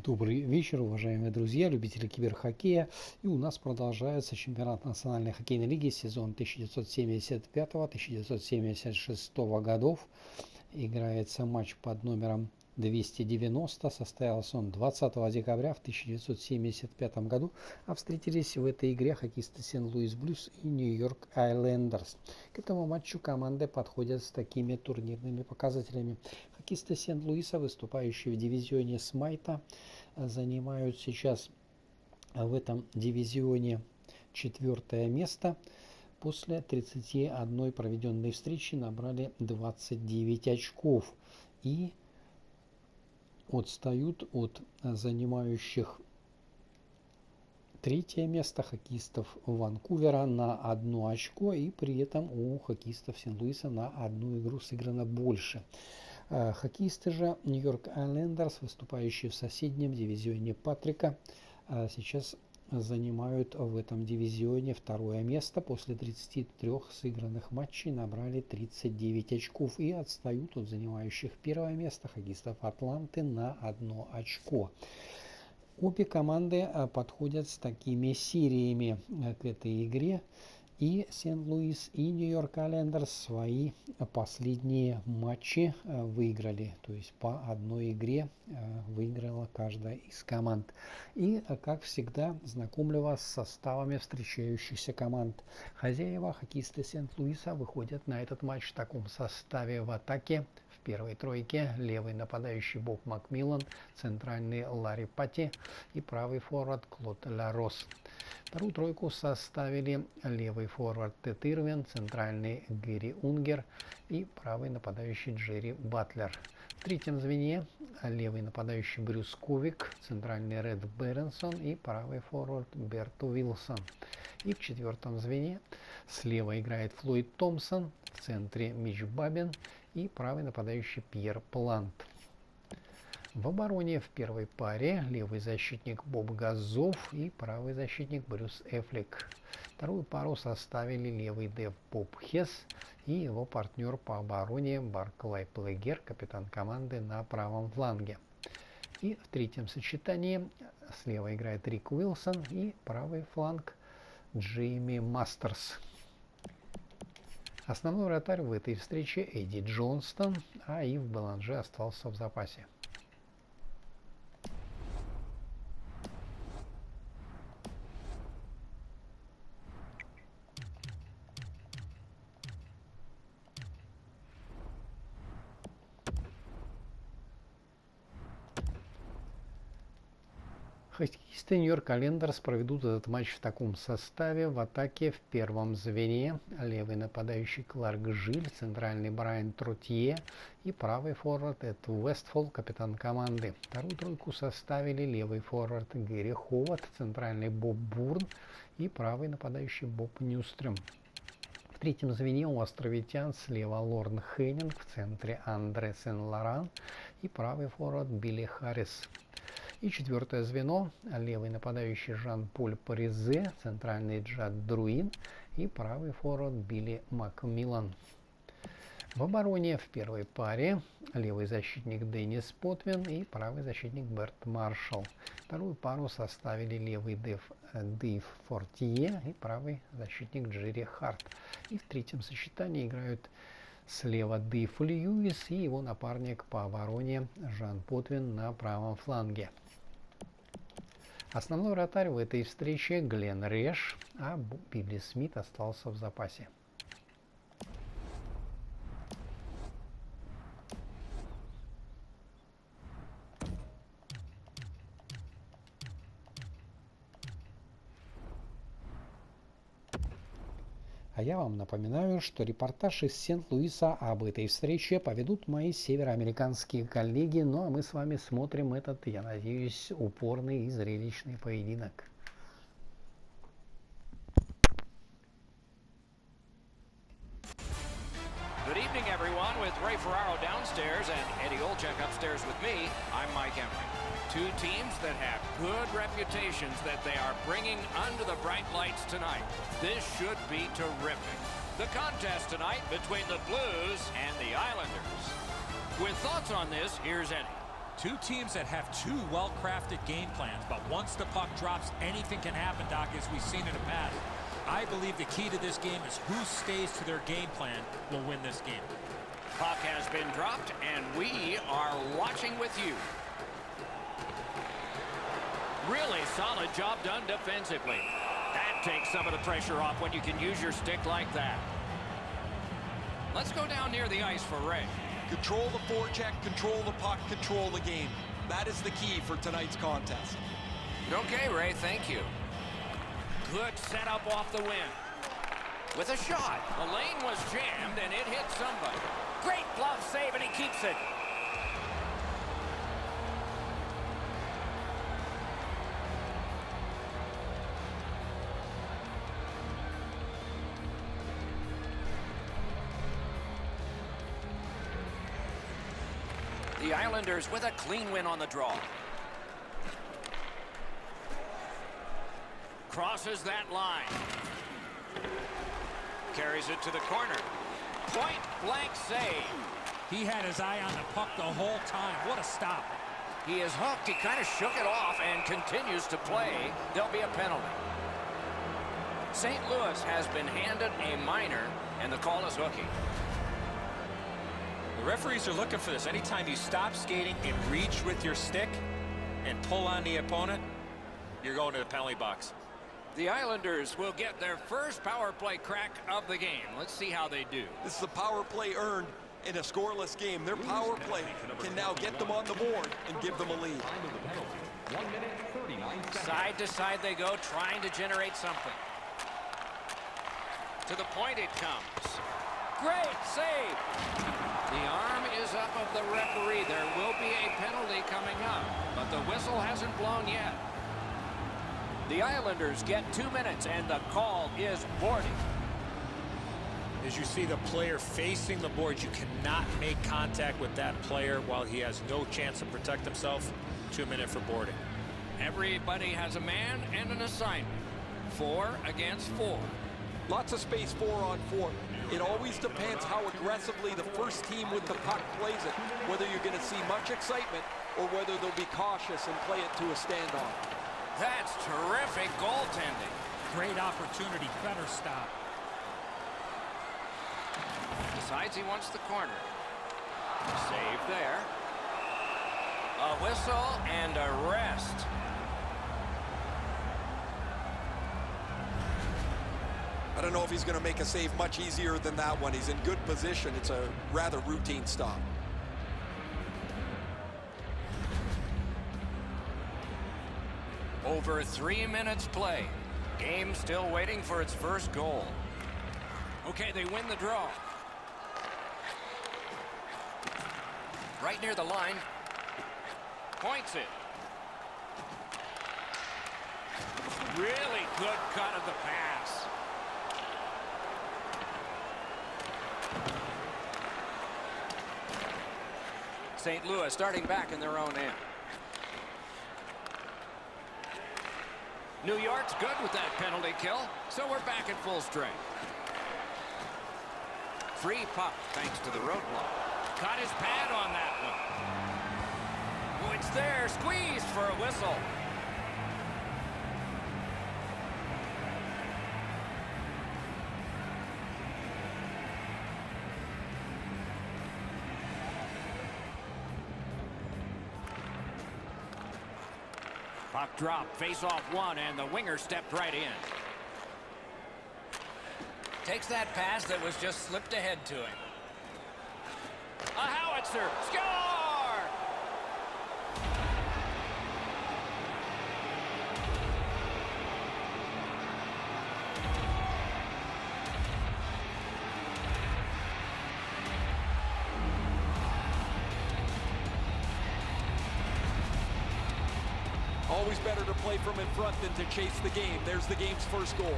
Добрый вечер, уважаемые друзья, любители киберхоккея. И у нас продолжается чемпионат Национальной хоккейной лиги сезон 1975-1976 годов. Играется матч под номером 290. Состоялся он 20 декабря в 1975 году. А встретились в этой игре хоккеисты Сент-Луис Блюз и Нью-Йорк Айлендерс. К этому матчу команды подходят с такими турнирными показателями. Хоккеисты Сент-Луиса, выступающие в дивизионе Смайта, занимают сейчас в этом дивизионе 4 место. После 31 проведенной встречи набрали 29 очков и отстают от занимающих 3 место хоккеистов Ванкувера на 1 очко, и при этом у хоккеистов Сент-Луиса на 1 игру сыграно больше. Хоккеисты же Нью-Йорк Айлендерс, выступающие в соседнем дивизионе Патрика, сейчас занимают в этом дивизионе 2 место. После 33 сыгранных матчей набрали 39 очков и отстают от занимающих 1 место хоккеистов Атланты на 1 очко. Обе команды подходят с такими сериями к этой игре. И Сент-Луис, и Нью-Йорк Айлендерс свои последние матчи выиграли. То есть по 1 игре выиграла каждая из команд. И, как всегда, знакомлю вас с составами встречающихся команд. Хозяева, хоккеисты Сент-Луиса, выходят на этот матч в таком составе: в атаке в первой тройке левый нападающий Боб Макмиллан, центральный Ларри Патти и правый форвард Клод Ларос. Вторую тройку составили левый форвард Тед Ирвин, центральный Гэри Унгер и правый нападающий Джерри Батлер. В третьем звене левый нападающий Брюс Ковик, центральный Ред Беренсон и правый форвард Берт Уилсон. И в четвертом звене слева играет Флойд Томпсон, в центре Мич Бабин и правый нападающий Пьер Плант. В обороне в первой паре левый защитник Боб Газов и правый защитник Брюс Эфлик. Вторую пару составили левый Дэв Боб Хесс и его партнер по обороне Барклай Плегер, капитан команды, на правом фланге. И в третьем сочетании слева играет Рик Уилсон и правый фланг Джейми Мастерс. Основной вратарь в этой встрече Эдди Джонстон, а Ив Беланже остался в запасе. Хоккеисты Нью-Йорк Айлендерс проведут этот матч в таком составе. В атаке в первом звене левый нападающий Кларк Жиль, центральный Брайан Тротье и правый форвард Эд Уэстфол, капитан команды. Вторую тройку составили левый форвард Гэри Ховард, центральный Боб Бурн и правый нападающий Боб Ньюстрем. В третьем звене у островитян слева Лорн Хеннинг, в центре Андре Сен-Лоран и правый форвард Билли Харрис. И четвертое звено левый нападающий Жан-Поль Паризе, центральный Джад Друин и правый форвард Билли Макмиллан. В обороне в первой паре левый защитник Деннис Потвин и правый защитник Берт Маршалл. Вторую пару составили левый Дэйв Фортье и правый защитник Джерри Харт. И в третьем сочетании играют слева Дэйв Льюис и его напарник по обороне Жан Потвин на правом фланге. Основной вратарь в этой встрече Глен Реш, а Билли Смит остался в запасе. А я вам напоминаю, что репортаж из Сент-Луиса об этой встрече поведут мои североамериканские коллеги. Ну а мы с вами смотрим этот, я надеюсь, упорный и зрелищный поединок. Good evening, everyone, with Ray Ferraro downstairs and Eddie Olczyk upstairs with me. I'm Mike Emery. Two teams that have good reputations that they are bringing under the bright lights tonight. This should be terrific. The contest tonight between the Blues and the Islanders. With thoughts on this, here's Eddie. Two teams that have two well-crafted game plans, but once the puck drops, anything can happen, Doc, as we've seen in the past. I believe the key to this game is who stays to their game plan will win this game. Puck has been dropped, and we are watching with you. Really solid job done defensively. That takes some of the pressure off when you can use your stick like that. Let's go down near the ice for Ray. Control the forecheck, control the puck, control the game. That is the key for tonight's contest. Okay, Ray, thank you. Good setup off the wing. With a shot. The lane was jammed, and it hit somebody. Great glove save, and he keeps it. The Islanders with a clean win on the draw. Crosses that line. Carries it to the corner. Point blank save. He had his eye on the puck the whole time. What a stop. He is hooked. He kind of shook it off and continues to play. There'll be a penalty. St. Louis has been handed a minor, and the call is hooking. The referees are looking for this. Anytime you stop skating and reach with your stick and pull on the opponent, you're going to the penalty box. The Islanders will get their first power play crack of the game. Let's see how they do. This is the power play earned in a scoreless game. Their power play can now get them on the board and give them a lead. Side to side they go, trying to generate something. To the point it comes. Great save. The arm is up of the referee. There will be a penalty coming up, but the whistle hasn't blown yet. The Islanders get 2 minutes, and the call is boarding. As you see the player facing the board, you cannot make contact with that player while he has no chance to protect himself. 2 minutes for boarding. Everybody has a man and an assignment. 4 against 4. Lots of space 4-on-4. It always depends how aggressively the first team with the puck plays it, whether you're going to see much excitement or whether they'll be cautious and play it to a standoff. That's terrific goaltending. Great opportunity. Better stop. Decides he wants the corner. Save there. A whistle and a rest. I don't know if he's going to make a save much easier than that one. He's in good position. It's a rather routine stop. Over 3 minutes play. Game still waiting for its first goal. Okay, they win the draw. Right near the line. Points it. Really good cut of the pass. St. Louis starting back in their own end. New York's good with that penalty kill, so we're back at full strength. Free puck thanks to the roadblock. Caught his pad on that one. Oh, it's there, squeezed for a whistle. Puck drop, face off one, and the winger stepped right in. Takes that pass that was just slipped ahead to him. A howitzer, score! Always better to play from in front than to chase the game. There's the game's first goal.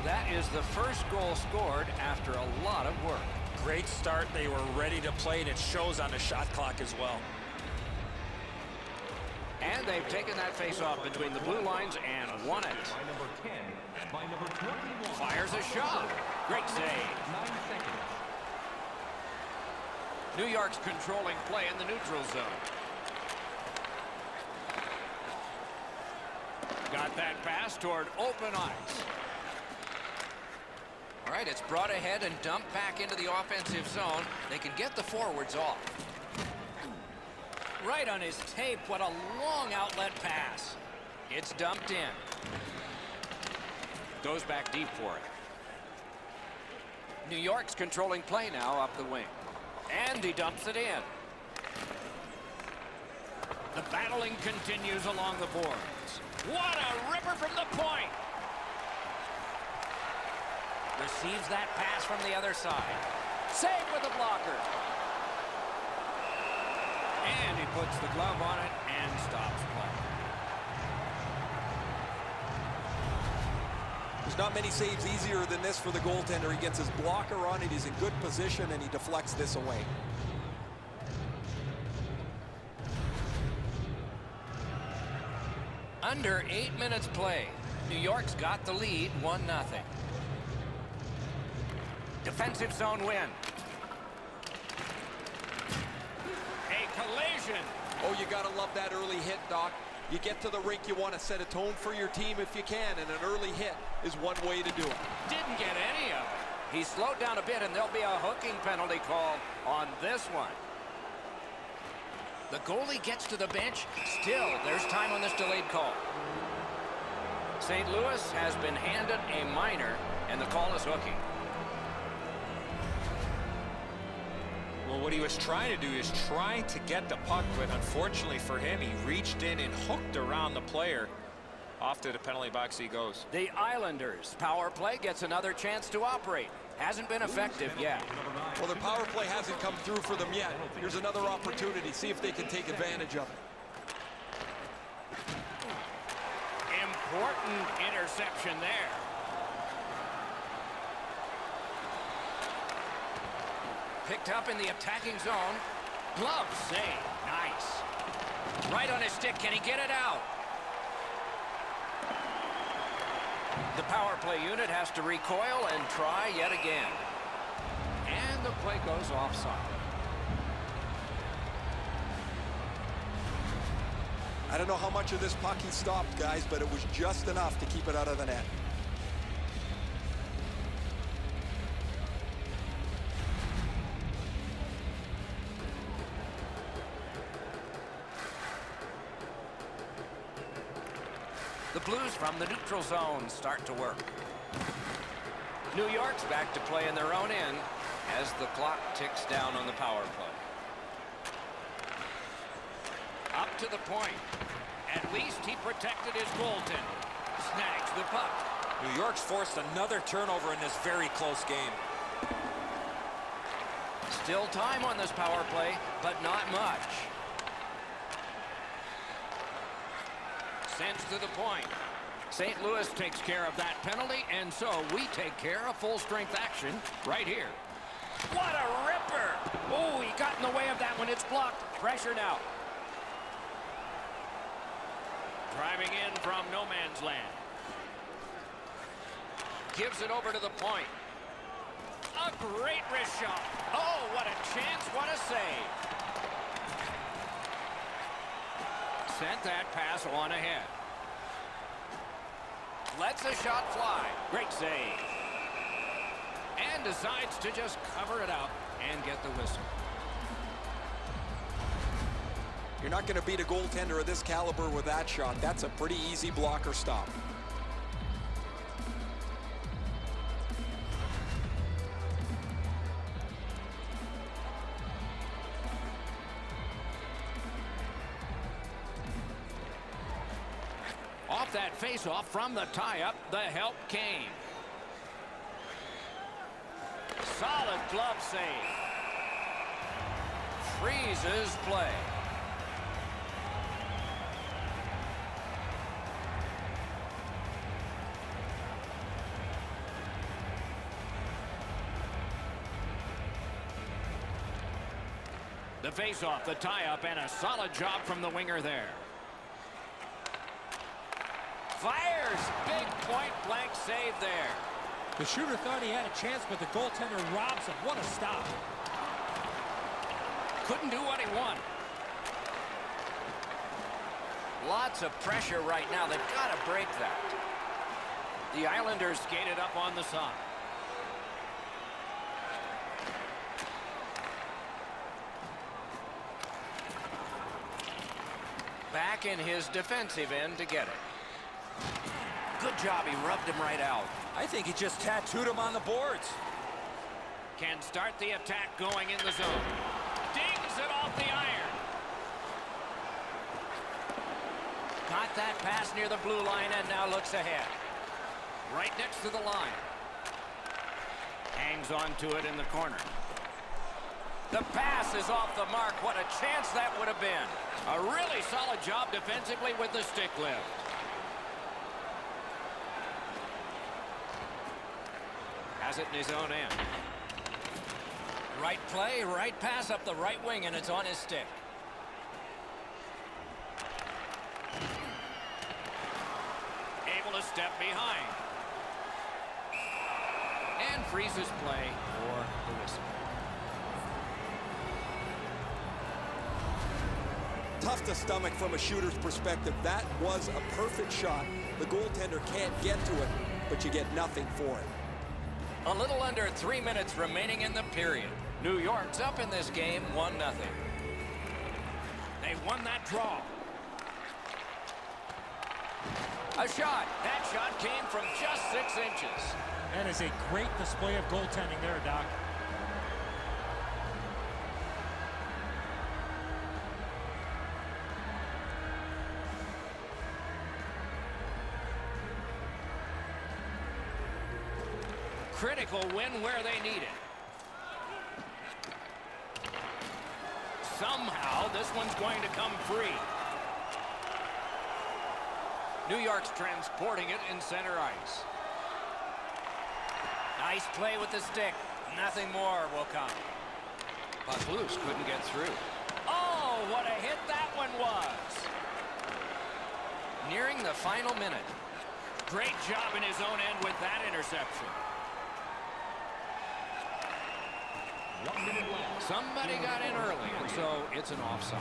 That is the first goal scored after a lot of work. Great start. They were ready to play, and it shows on the shot clock as well. And they've taken that face-off between the blue lines and won it. Fires a shot. Great save. New York's controlling play in the neutral zone. Got that pass toward open ice. All right, it's brought ahead and dumped back into the offensive zone. They can get the forwards off. Right on his tape, what a long outlet pass. It's dumped in. Goes back deep for it. New York's controlling play now up the wing. And he dumps it in. The battling continues along the boards. What a ripper from the point! Receives that pass from the other side. Save with a blocker. And he puts the glove on it and stops play. There's not many saves easier than this for the goaltender. He gets his blocker on it, he's in good position, and he deflects this away. Under 8 minutes played. New York's got the lead, 1-0. Defensive zone win. A collision. Oh, you gotta love that early hit, Doc. You get to the rink, you want to set a tone for your team if you can, and an early hit is one way to do it. Didn't get any of it. He slowed down a bit, and there'll be a hooking penalty call on this one. The goalie gets to the bench. Still, there's time on this delayed call. St. Louis has been handed a minor, and the call is hooking. Well, what he was trying to do is try to get the puck, but unfortunately for him, he reached in and hooked around the player. Off to the penalty box he goes. The Islanders' power play gets another chance to operate. Hasn't been effective yet. Well, their power play hasn't come through for them yet. Here's another opportunity. See if they can take advantage of it. Important interception there. Picked up in the attacking zone. Glove save. Nice. Right on his stick. Can he get it out? The power play unit has to recoil and try yet again. And the play goes offside. I don't know how much of this puck he stopped, guys, but it was just enough to keep it out of the net. The Blues from the neutral zone start to work. New York's back to play in their own end as the clock ticks down on the power play. Up to the point. At least he protected his goaltender. Snags the puck. New York's forced another turnover in this very close game. Still time on this power play, but not much. Sends to the point. St. Louis takes care of that penalty, and so we take care of full-strength action right here. What a ripper! Oh, he got in the way of that one. It's blocked. Pressure now. Driving in from no man's land. Gives it over to the point. A great wrist shot. Oh, what a chance. What a save. Sent that pass on ahead. Lets a shot fly. Great save. And decides to just cover it up and get the whistle. You're not going to beat a goaltender of this caliber with that shot. That's a pretty easy blocker stop. Off that face-off from the tie-up, the help came. Solid glove save. Freezes play. The face-off, the tie-up, and a solid job from the winger there. Fires. Big point-blank save there. The shooter thought he had a chance, but the goaltender robs him. What a stop. Couldn't do what he wanted. Lots of pressure right now. They've got to break that. The Islanders skated up on the side. Back in his defensive end to get it. Good job. He rubbed him right out. I think he just tattooed him on the boards. Can start the attack going in the zone. Dings it off the iron. Got that pass near the blue line and now looks ahead. Right next to the line. Hangs on to it in the corner. The pass is off the mark. What a chance that would have been. A really solid job defensively with the stick lift. Has it in his own end. Right play, right pass up the right wing, and it's on his stick. Able to step behind. And freezes play for the whistle. Tough to stomach from a shooter's perspective. That was a perfect shot. The goaltender can't get to it, but you get nothing for it. A little under 3 minutes remaining in the period. New York's up in this game 1-0. They won that draw. A shot. That shot came from just 6 inches. That is a great display of goaltending there, Doc. Critical win where they need it. Somehow, this one's going to come free. New York's transporting it in center ice. Nice play with the stick. Nothing more will come. Puck loose, couldn't get through. Oh, what a hit that one was. Nearing the final minute. Great job in his own end with that interception. 1 minute left. Somebody got in early, and so it's an offside.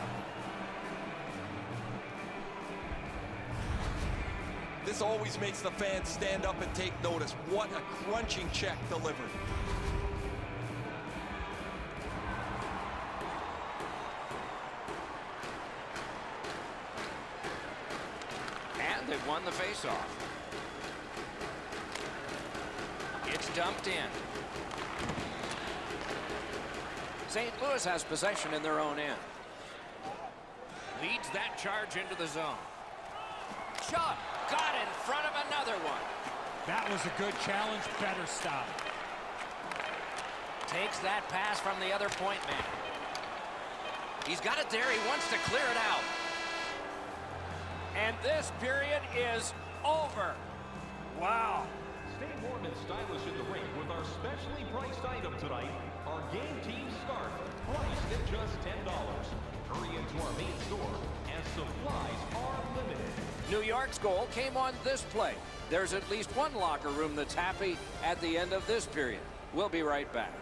This always makes the fans stand up and take notice. What a crunching check delivered. And they've won the faceoff. It's dumped in. St. Louis has possession in their own end. Leads that charge into the zone. Shot. Got in front of another one. That was a good challenge. Better stop. Takes that pass from the other point man. He's got it there. He wants to clear it out. And this period is over. Wow. Stay warm and stylish in the rink with our specially priced item tonight. Our game team scarf, priced at just $10. Hurry into our main store as supplies are limited. New York's goal came on this play. There's at least one locker room that's happy at the end of this period. We'll be right back.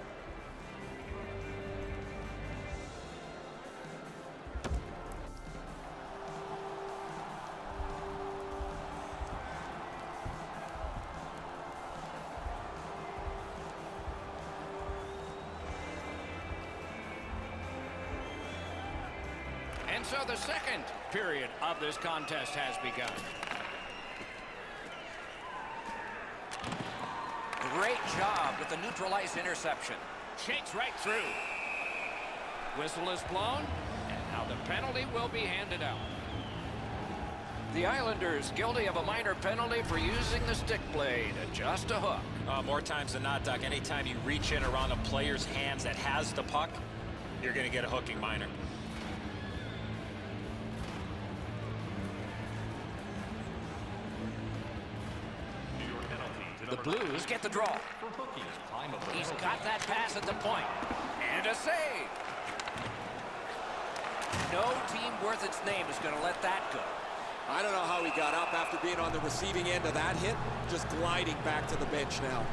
And so the second period of this contest has begun. Great job with the neutralized interception. Shakes right through. Whistle is blown, and now the penalty will be handed out. The Islanders guilty of a minor penalty for using the stick blade. Just a hook. More times than not, Doc, anytime you reach in around a player's hands that has the puck, you're going to get a hooking minor. The Blues get the draw. He's got that pass at the point. And a save. No team worth its name is going to let that go. I don't know how he got up after being on the receiving end of that hit. Just gliding back to the bench now.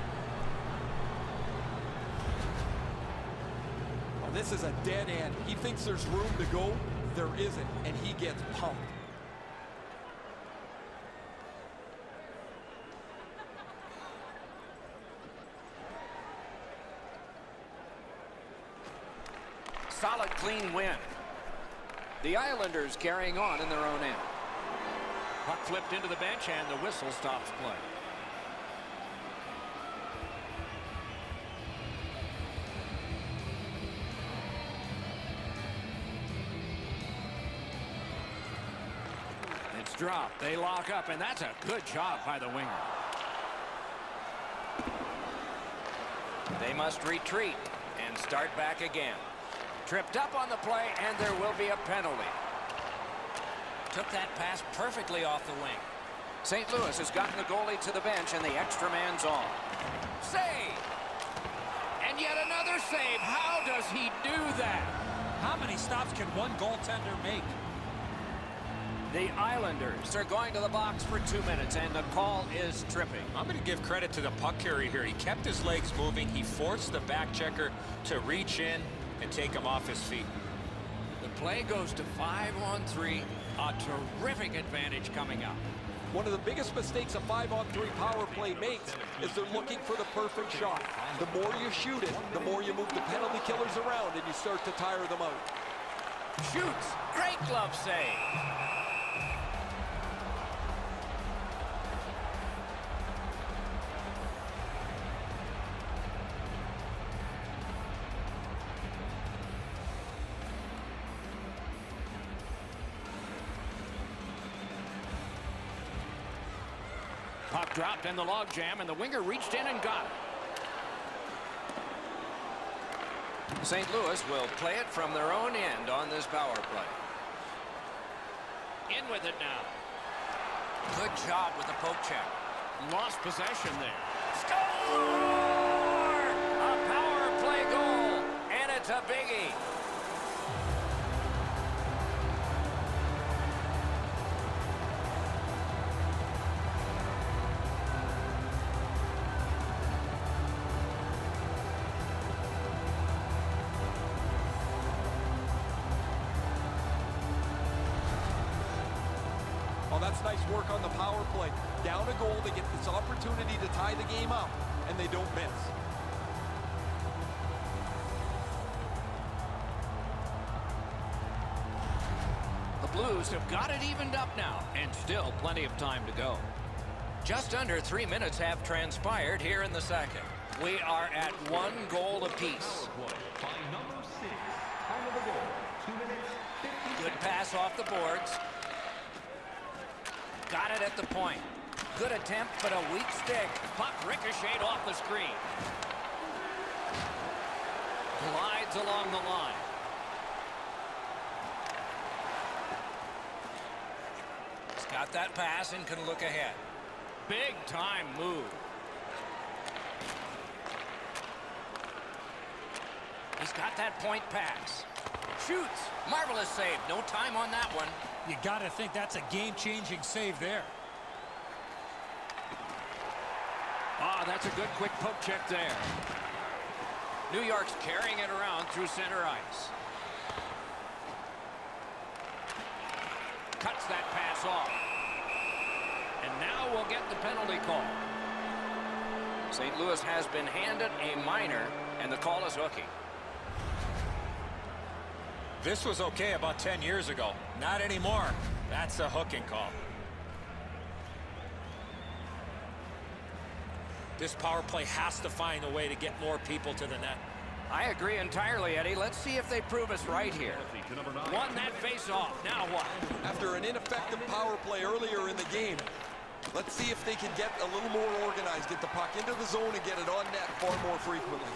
Well, this is a dead end. He thinks there's room to go. There isn't, and he gets pumped. Solid, clean win. The Islanders carrying on in their own end. Puck flipped into the bench, and the whistle stops play. It's dropped. They lock up, and that's a good job by the winger. They must retreat and start back again. Tripped up on the play, and there will be a penalty. Took that pass perfectly off the wing. St. Louis has gotten the goalie to the bench, and the extra man's on. Save! And yet another save. How does he do that? How many stops can one goaltender make? The Islanders are going to the box for 2 minutes, and the call is tripping. I'm going to give credit to the puck carrier here. He kept his legs moving. He forced the back checker to reach in and take him off his feet. The play goes to 5-on-3. A terrific advantage coming up. One of the biggest mistakes a 5-on-3 power play makes is they're looking for the perfect shot. The more you shoot it, the more you move the penalty killers around, and you start to tire them out. Shoots. Great glove save. Puck dropped in the log jam, and the winger reached in and got it. St. Louis will play it from their own end on this power play. In with it now. Good job with the poke check. Lost possession there. Score! A power play goal, and it's a biggie. Well, that's nice work on the power play. Down a goal, they get this opportunity to tie the game up, and they don't miss. The Blues have got it evened up now, and still plenty of time to go. Just under 3 minutes have transpired here in the second. We are at 1 goal apiece. By number 6, time of the goal, 2 minutes, 50 Good pass off the boards. Got it at the point. Good attempt, but a weak stick. Puck ricocheted off the screen. Glides along the line. He's got that pass and can look ahead. Big time move. He's got that point pass. Shoots. Marvelous save. No time on that one. You got to think that's a game-changing save there. Ah, that's a good quick poke check there. New York's carrying it around through center ice. Cuts that pass off. And now we'll get the penalty call. St. Louis has been handed a minor, and the call is hooking. This was okay about 10 years ago. Not anymore. That's a hooking call. This power play has to find a way to get more people to the net. I agree entirely, Eddie. Let's see if they prove us right here. Won that face-off. Now what? After an ineffective power play earlier in the game, let's see if they can get a little more organized, get the puck into the zone and get it on net far more frequently.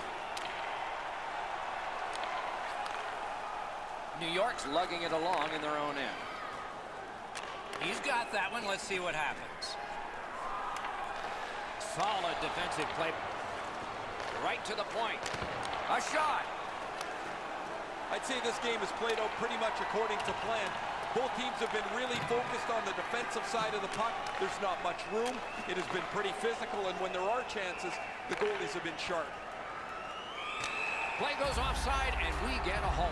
New York's lugging it along in their own end. He's got that one. Let's see what happens. Solid defensive play. Right to the point. A shot. I'd say this game is played out pretty much according to plan. Both teams have been really focused on the defensive side of the puck. There's not much room. It has been pretty physical, and when there are chances, the goalies have been sharp. Play goes offside, and we get a halt.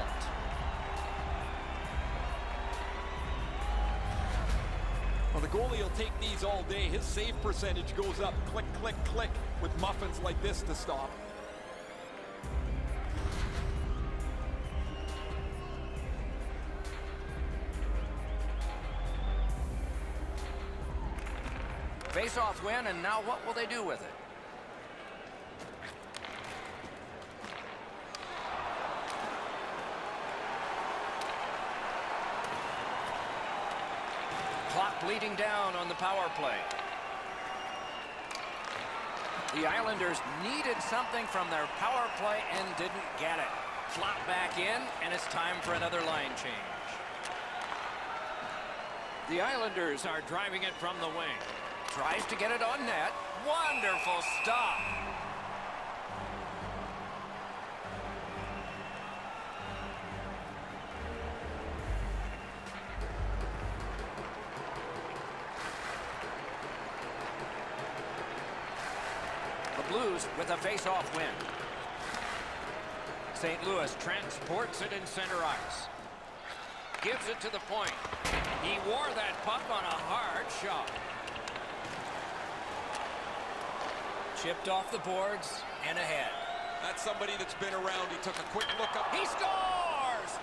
Well, the goalie will take these all day. His save percentage goes up. Click, click, click, with muffins like this to stop. Face-off win, and now what will they do with it? Clock bleeding down on the power play. The Islanders needed something from their power play and didn't get it. Flop back in, and it's time for another line change. The Islanders are driving it from the wing. Tries to get it on net. Wonderful stop. The Blues with a face-off win. St. Louis transports it in center ice. Gives it to the point. He wore that puck on a hard shot. Chipped off the boards and ahead. That's somebody that's been around. He took a quick look up. He scores!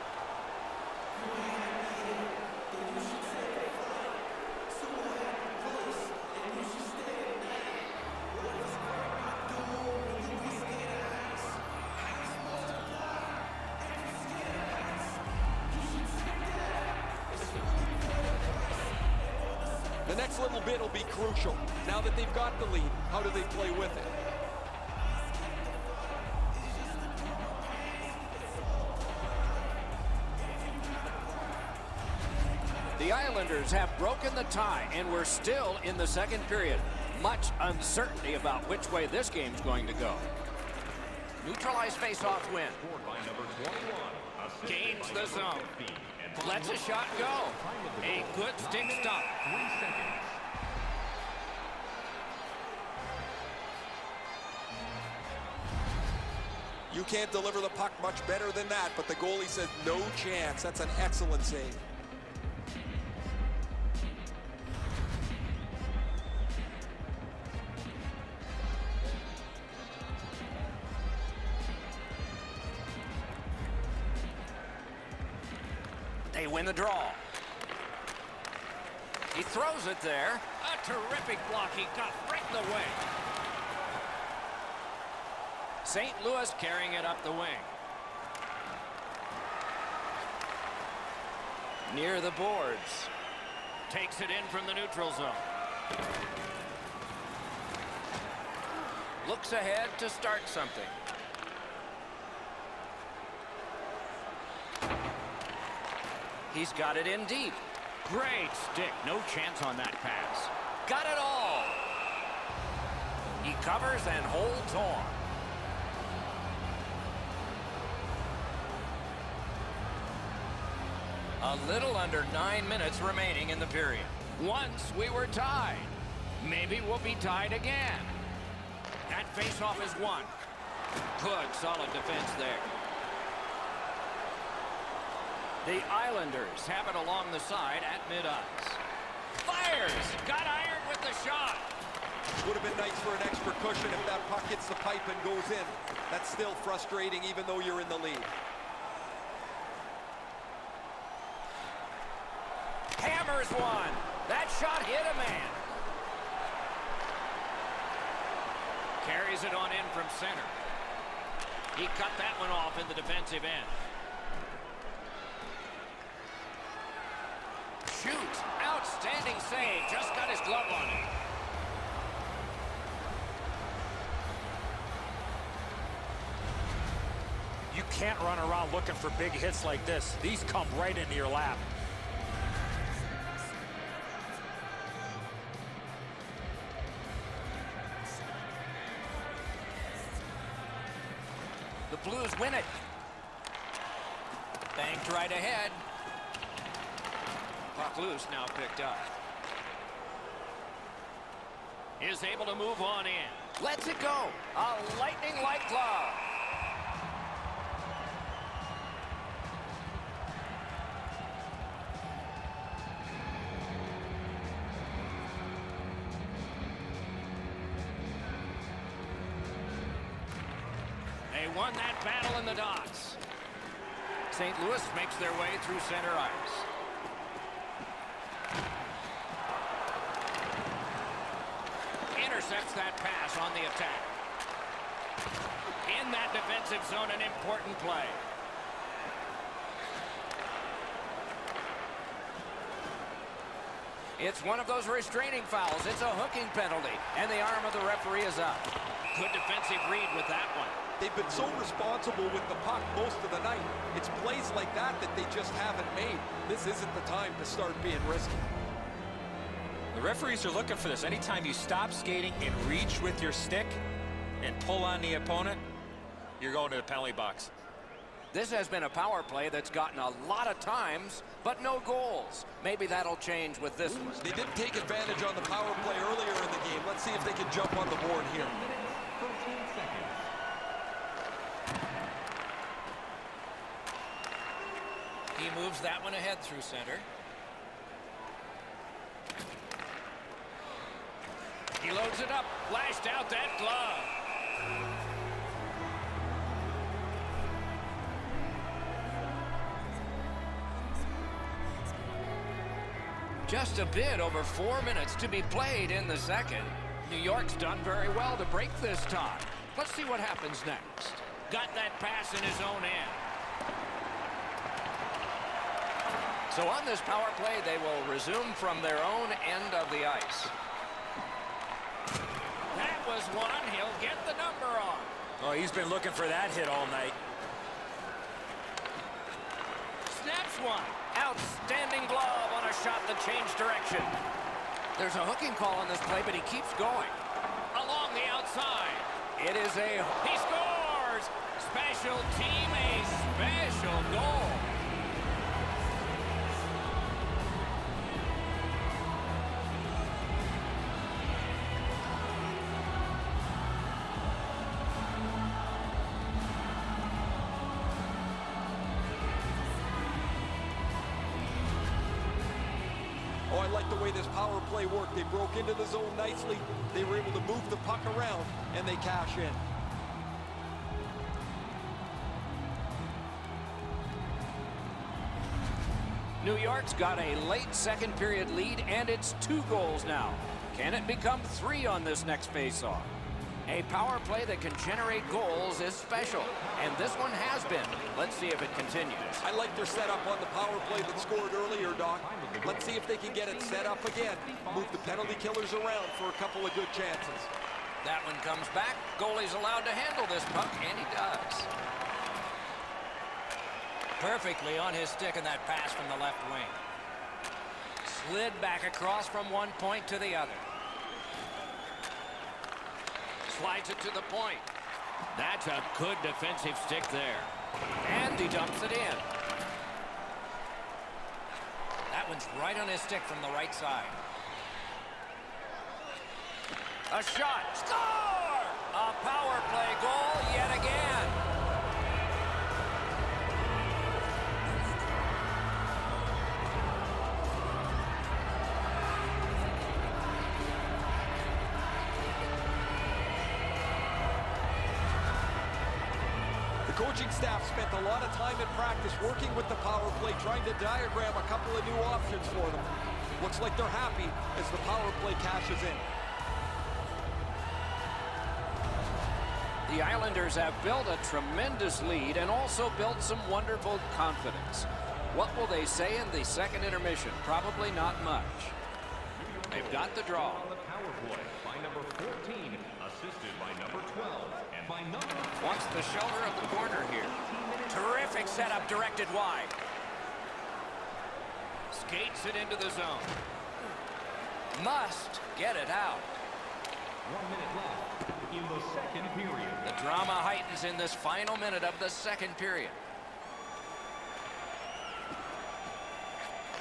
The next little bit will be crucial. Now that they've got the lead, how do they play with it? The Islanders have broken the tie, and we're still in the second period. Much uncertainty about which way this game's going to go. Neutralized face-off win. Gains the zone. Lets a shot go. A good stick stop. You can't deliver the puck much better than that, but the goalie says no chance. That's an excellent save. They win the draw. He throws it there. A terrific block. He got right in the way. St. Louis carrying it up the wing. Near the boards. Takes it in from the neutral zone. Looks ahead to start something. He's got it in deep. Great stick. No chance on that pass. Got it all. He covers and holds on. A little under 9 minutes remaining in the period. Once we were tied. Maybe we'll be tied again. That faceoff is won. Good, solid defense there. The Islanders have it along the side at mid-ice. Fires! Got iron with the shot. Would have been nice for an extra cushion if that puck hits the pipe and goes in. That's still frustrating even though you're in the lead. Hammers one. That shot hit a man. Carries it on in from center. He cut that one off in the defensive end. Shoots. Outstanding save. Just got his glove on it. You can't run around looking for big hits like this. These come right into your lap. The Blues win it. Banked right ahead. Puck loose, now picked up. Is able to move on in. Lets it go. A lightning-like glove. They won that battle in the docks. St. Louis makes their way through center ice. Intercepts that pass on the attack. In that defensive zone, an important play. It's one of those restraining fouls. It's a hooking penalty, and the arm of the referee is up. Good defensive read with that one. They've been so responsible with the puck most of the night. It's plays like that that they just haven't made. This isn't the time to start being risky. The referees are looking for this. Anytime you stop skating and reach with your stick and pull on the opponent, you're going to the penalty box. This has been a power play that's gotten a lot of times, but no goals. Maybe that'll change with this one. They didn't take advantage on the power play earlier in the game. Let's see if they can jump on the board here. 13 seconds. He moves that one ahead through center. He loads it up, flashed out that glove. Just a bit over 4 minutes to be played in the second. New York's done very well to break this tie. Let's see what happens next. Got that pass in his own end. So on this power play, they will resume from their own end of the ice. That was one. He'll get the number on. Oh, he's been looking for that hit all night. Snaps one. Outstanding glove on a shot that changed direction. There's a hooking call on this play, but he keeps going. Along the outside. It is a... He scores! Special team, a special goal. Oh, I like the way this power play worked. They broke into the zone nicely. They were able to move the puck around, and they cash in. New York's got a late second period lead, and it's 2 goals now. Can it become 3 on this next faceoff? A power play that can generate goals is special, and this one has been. Let's see if it continues. I like their setup on the power play that scored earlier, Doc. Let's see if they can get it set up again. Move the penalty killers around for a couple of good chances. That one comes back. Goalie's allowed to handle this puck, and he does. Perfectly on his stick in that pass from the left wing. Slid back across from one point to the other. Slides it to the point. That's a good defensive stick there. And he dumps it in. That one's right on his stick from the right side. A shot. Score! A power play goal yet again. The coaching staff spent a lot of time in practice working with the power play, trying to diagram a couple of new options for them. Looks like they're happy as the power play cashes in. The Islanders have built a tremendous lead and also built some wonderful confidence. What will they say in the second intermission? Probably not much. They've got the draw. On the power play by number 14, assisted by number 12, and by number... Wants the shoulder of the corner here. Terrific setup directed wide. Skates it into the zone. Must get it out. 1 minute left in the second period. The drama heightens in this final minute of the second period.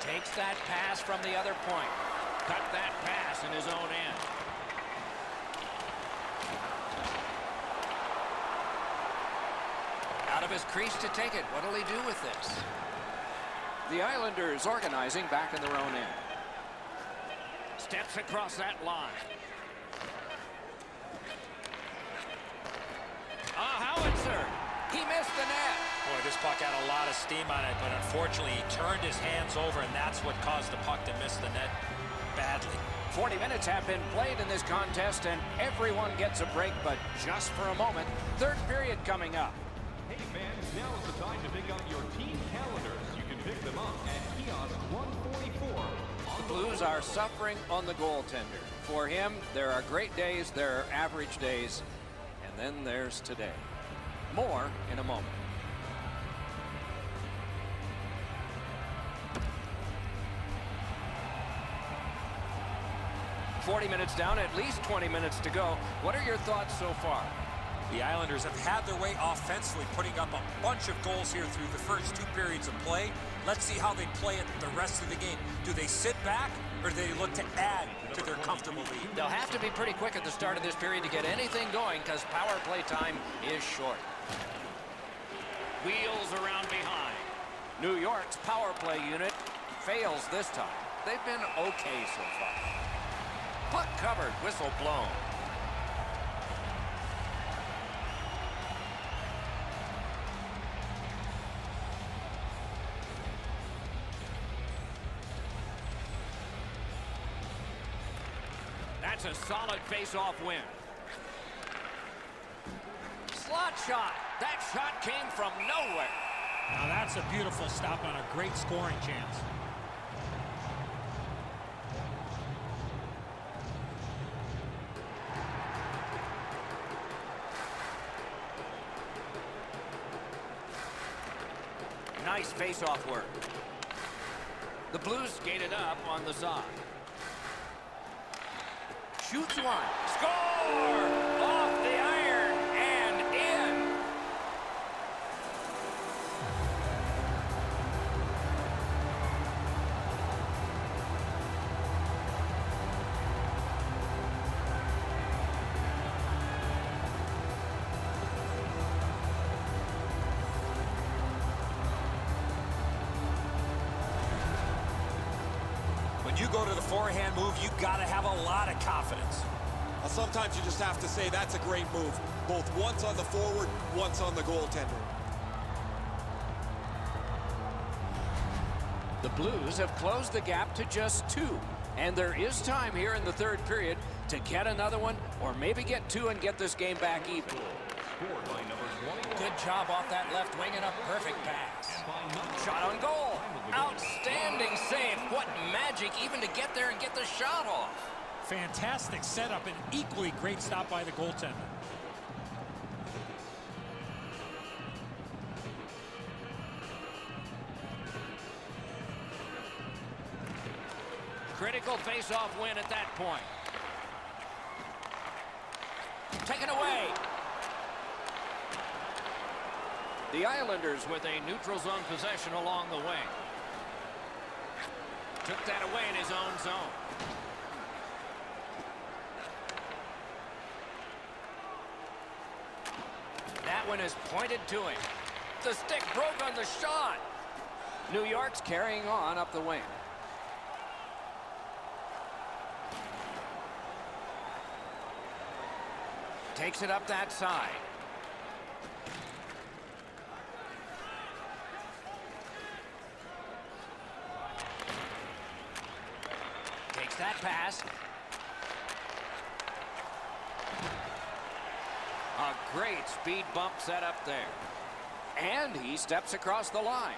Takes that pass from the other point. Cut that pass in his own end. Out of his crease to take it. What'll he do with this? The Islanders organizing back in their own end. Steps across that line. Howitzer. He missed the net. Boy, this puck had a lot of steam on it, but unfortunately he turned his hands over, and that's what caused the puck to miss the net badly. 40 minutes have been played in this contest, and everyone gets a break, but just for a moment. Third period coming up. Hey fans, now is the time to pick up your team calendars. You can pick them up at kiosk 144. The Blues are suffering on the goaltender. For him, there are great days, there are average days, and then there's today. More in a moment. "40 minutes down, at least 20 minutes to go. What are your thoughts so far?" The Islanders have had their way offensively, putting up a bunch of goals here through the first 2 periods of play. Let's see how they play it the rest of the game. Do they sit back, or do they look to add to their comfortable lead? They'll have to be pretty quick at the start of this period to get anything going, because power play time is short. Wheels around behind. New York's power play unit fails this time. They've been okay so far. Puck covered, whistle blown. That's a solid face-off win. Slot shot. That shot came from nowhere. Now that's a beautiful stop on a great scoring chance. Nice face-off work. The Blues skated up on the side. Shoots one. Score! Off the iron and in. When you go to the forehand move, you got to have a lot of confidence. Well, sometimes you just have to say that's a great move. Both once on the forward, once on the goaltender. The Blues have closed the gap to just 2. And there is time here in the third period to get another one, or maybe get 2 and get this game back even. Scored by number 21. Good job off that left wing and a perfect pass. Shot on goal. Outstanding save. What magic even to get there and get the shot off. Fantastic setup and equally great stop by the goaltender. Critical face-off win at that point. Taken away. The Islanders with a neutral zone possession along the wing. Took that away in his own zone. That one is pointed to him. The stick broke on the shot. New York's carrying on up the wing. Takes it up that side. Takes that pass. A great speed bump set up there. And he steps across the line.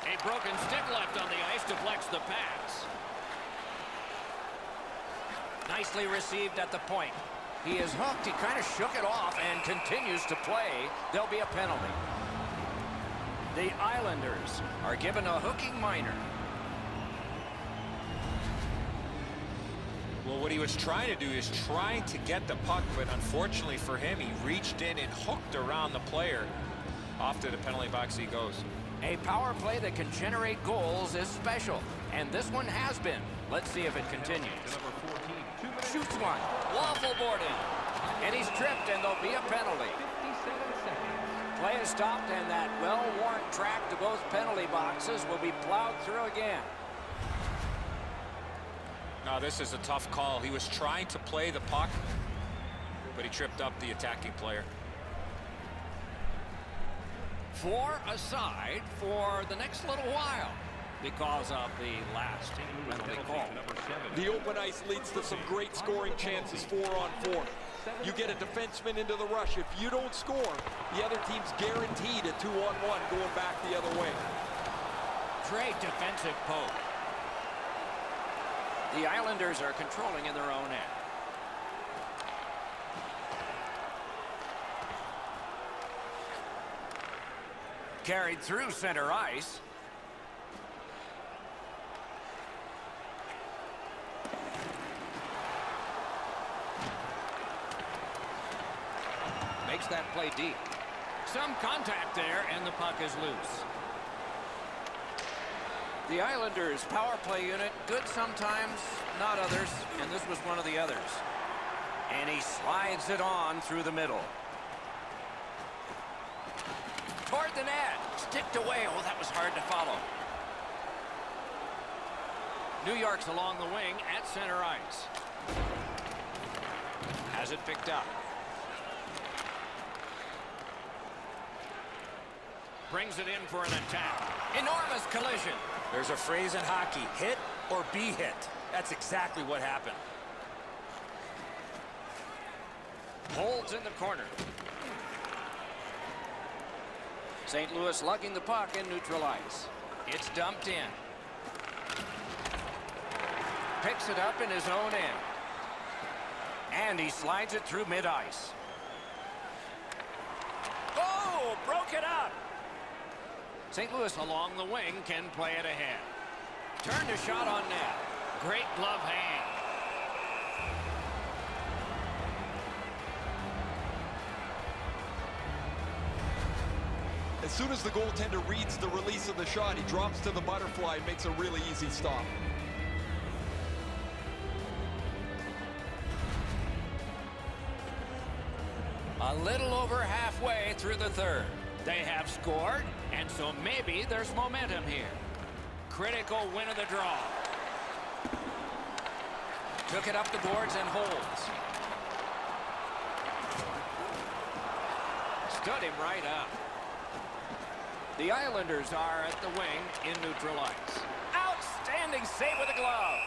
A broken stick left on the ice deflects the pass. Nicely received at the point. He is hooked. He kind of shook it off and continues to play. There'll be a penalty. The Islanders are given a hooking minor. Well, what he was trying to do is trying to get the puck, but unfortunately for him, he reached in and hooked around the player. Off to the penalty box he goes. A power play that can generate goals is special, and this one has been. Let's see if it continues. Shoots one, waffle boarding, and he's tripped, and there'll be a penalty. Play is stopped, and that well-worn track to both penalty boxes will be plowed through again. Now this is a tough call. He was trying to play the puck, but he tripped up the attacking player. 4 aside for the next little while because of the last penalty call. The open ice leads to some great scoring chances 4-on-4. You get a defenseman into the rush. If you don't score, the other team's guaranteed a 2-on-1 going back the other way. Great defensive poke. The Islanders are controlling in their own end. Carried through center ice. Makes that play deep. Some contact there, and the puck is loose. The Islanders' power play unit, good sometimes, not others, and this was one of the others. And he slides it on through the middle. Toward the net, sticked away. Oh, that was hard to follow. New York's along the wing at center ice. Has it picked up. Brings it in for an attack. Enormous collision. There's a phrase in hockey, hit or be hit. That's exactly what happened. Holds in the corner. St. Louis lugging the puck in neutral ice. It's dumped in. Picks it up in his own end. And he slides it through mid-ice. Oh, broke it up. St. Louis along the wing can play it ahead. Turned a shot on net. Great glove hand. As soon as the goaltender reads the release of the shot, he drops to the butterfly and makes a really easy stop. A little over halfway through the third. They have scored, and so maybe there's momentum here. Critical win of the draw. Took it up the boards and holds. Stood him right up. The Islanders are at the wing in neutral ice. Outstanding save with a glove.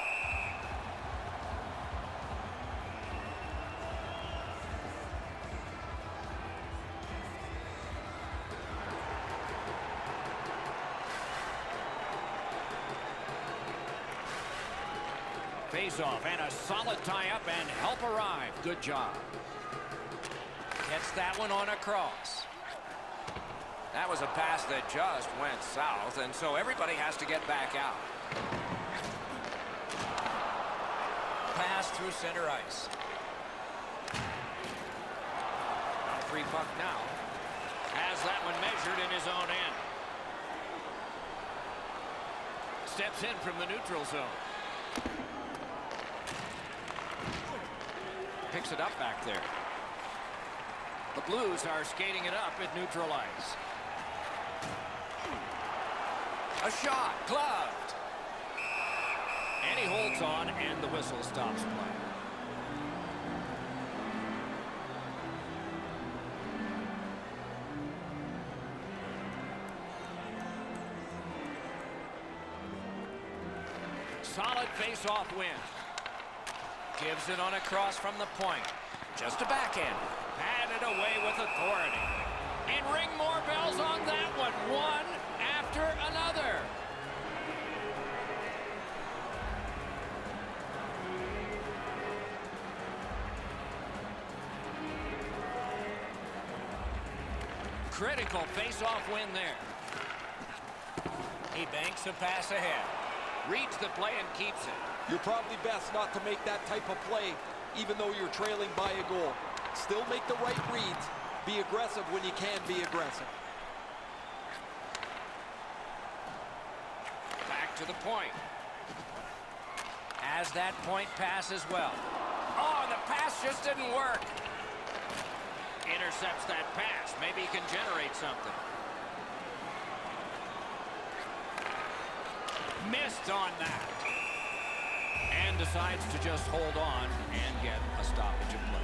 Face-off and a solid tie-up and help arrive. Good job. Gets that one on a cross. That was a pass that just went south, and so everybody has to get back out. Pass through center ice. On free puck now. Has that one measured in his own end. Steps in from the neutral zone. Picks it up back there. The Blues are skating it up at neutral ice. A shot, gloved. And he holds on, and the whistle stops play. Solid face-off win. Gives it on a cross from the point. Just a backhand. Patted away with authority. And ring more bells on that one. One after another. Critical face-off win there. He banks a pass ahead. Reads the play and keeps it. You're probably best not to make that type of play, even though you're trailing by a goal. Still make the right reads. Be aggressive when you can be aggressive. to the point. As that point pass as well. Oh, and the pass just didn't work. Intercepts that pass. Maybe he can generate something. Missed on that. And decides to just hold on and get a stoppage of play.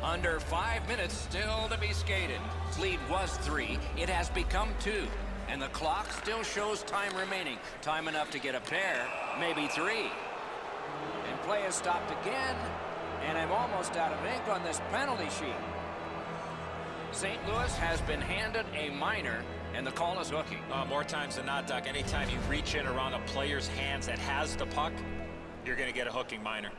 Under 5 minutes still to be skated. Lead was 3. It has become 2. And the clock still shows time remaining. Time enough to get a pair, maybe 3. And play is stopped again. And I'm almost out of ink on this penalty sheet. St. Louis has been handed a minor, and the call is hooking. More times than not, Doc, anytime you reach in around a player's hands that has the puck, you're going to get a hooking minor.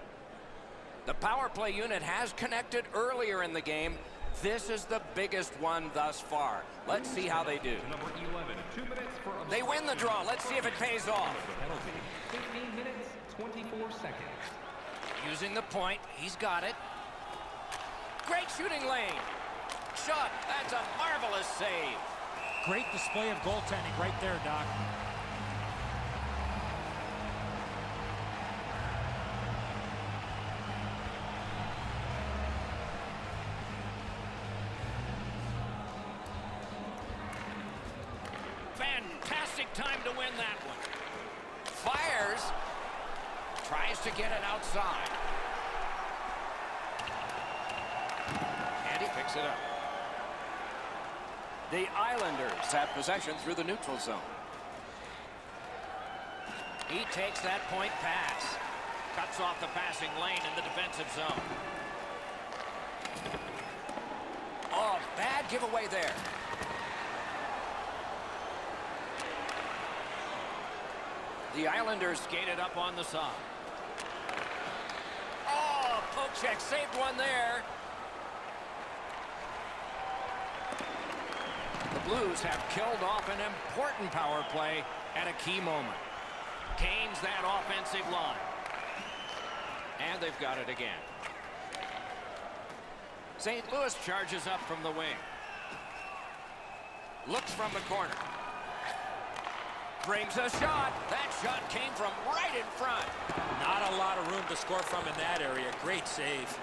The power play unit has connected earlier in the game. This is the biggest one thus far. Let's see how they do. Number 11, 2 minutes for They win the draw. Let's see if it pays off. the penalty. 15 minutes, 24 seconds. Using the point. He's got it. Great shooting lane. Shot. That's a marvelous save. Great display of goaltending right there, Doc. Fantastic time to win that one. Fires. Tries to get it outside. And he picks it up. The Islanders have possession through the neutral zone. He takes that point pass. Cuts off the passing lane in the defensive zone. Oh, bad giveaway there. The Islanders skated up on the side. Oh, poke check, saved one there. The Blues have killed off an important power play at a key moment. Gains that offensive line. And they've got it again. St. Louis charges up from the wing. Looks from the corner. Brings a shot. That shot came from right in front. Not a lot of room to score from in that area. Great save.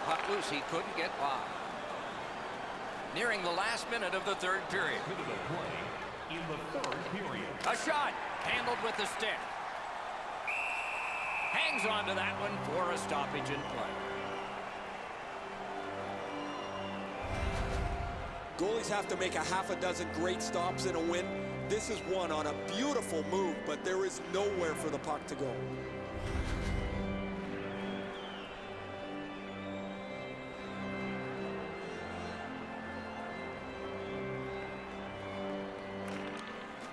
Puck loose. He couldn't get by. Nearing the last minute of the third period. Minute of play in the third period. A shot. Handled with the stick. Hangs on to that one for a stoppage in play. Goalies have to make a half a dozen great stops in a win. This is one on a beautiful move, but there is nowhere for the puck to go.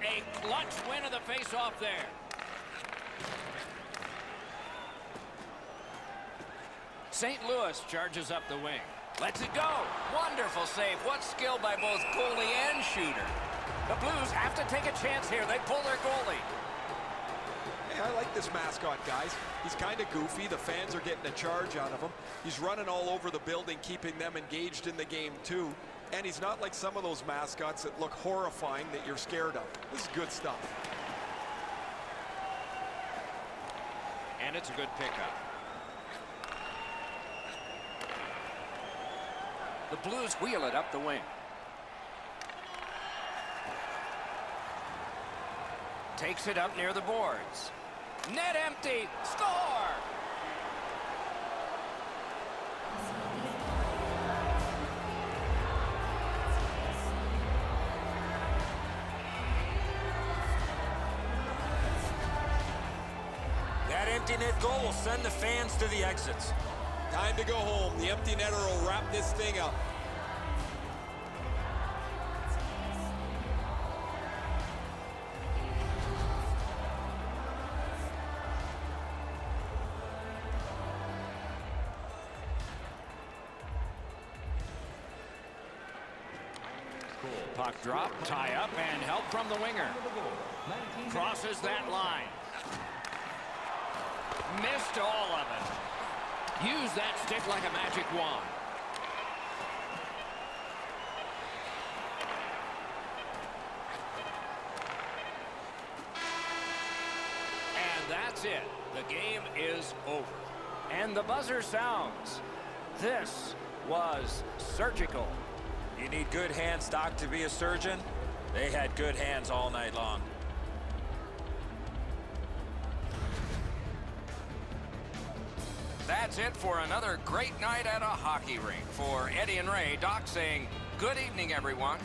A clutch win of the face-off there. St. Louis charges up the wing. Lets it go. Wonderful save. What skill by both goalie and shooter. The Blues have to take a chance here. They pull their goalie. Hey, I like this mascot, guys. He's kind of goofy. The fans are getting a charge out of him. He's running all over the building, keeping them engaged in the game, too. And he's not like some of those mascots that look horrifying that you're scared of. This is good stuff. And it's a good pickup. The Blues wheel it up the wing. Takes it up near the boards. Net empty. Score! That empty net goal will send the fans to the exits. Time to go home. The empty netter will wrap this thing up. Puck drop, tie up, and help from the winger. Crosses that line. Missed all of it. Use that stick like a magic wand. And that's it. The game is over. And the buzzer sounds. This was surgical. You need good hands, Doc, to be a surgeon. They had good hands all night long. That's it for another great night at a hockey rink. For Eddie and Ray, Doc saying good evening, everyone.